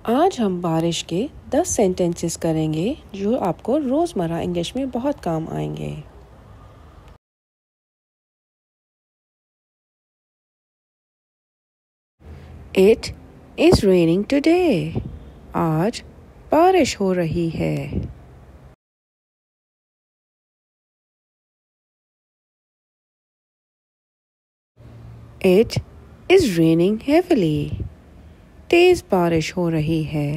आज हम बारिश के 10 सेंटेंसेस करेंगे जो आपको रोज़मर्रा इंग्लिश में बहुत काम आएंगे। It is raining today. आज बारिश हो रही है। It is raining heavily. तेज बारिश हो रही है।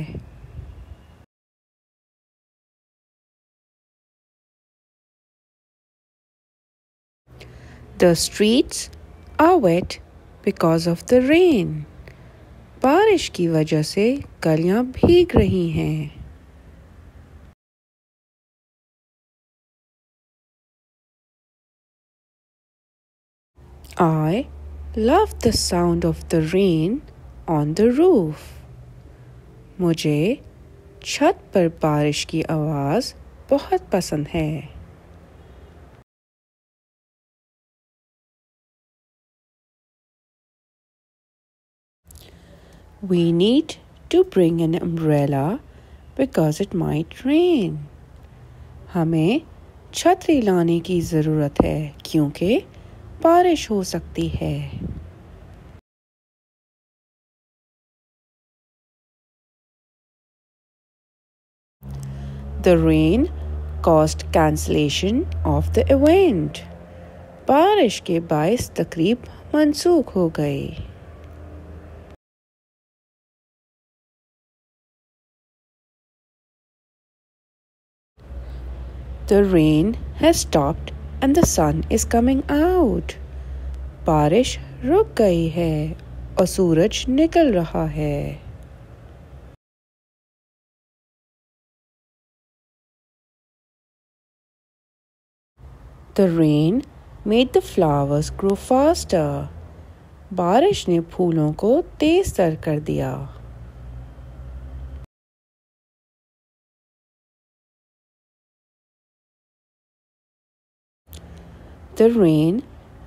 The streets are wet because of the rain. बारिश की वजह से गलियां भीग रही हैं। I love the sound of the rain on the roof. मुझे छत पर बारिश की आवाज़ बहुत पसंद है। We need to bring an umbrella because it might rain. हमें छतरी लाने की ज़रूरत है क्योंकि बारिश हो सकती है। The rain caused cancellation of the event. बारिश के बाइस तकरीब मनसूख हो गई। The rain has stopped and the sun is coming out. बारिश रुक गई है और सूरज निकल रहा है। The rain made the flowers grow faster. बारिश ने फूलों को तेज तर कर दिया। The rain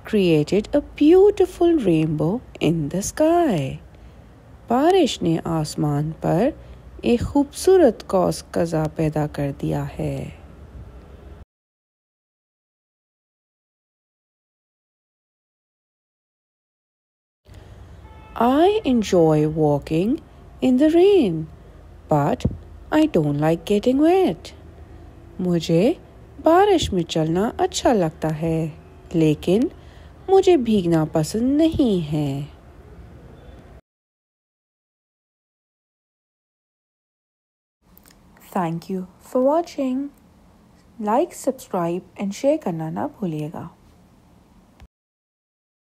created a beautiful rainbow in the sky. बारिश ने आसमान पर एक खूबसूरत कौस कज़ा पैदा कर दिया है। I enjoy walking in the rain, but I don't like getting wet. मुझे बारिश में चलना अच्छा लगता है, लेकिन मुझे भीगना पसंद नहीं है। Thank you for watching. Like, subscribe and share करना ना भूलिएगा।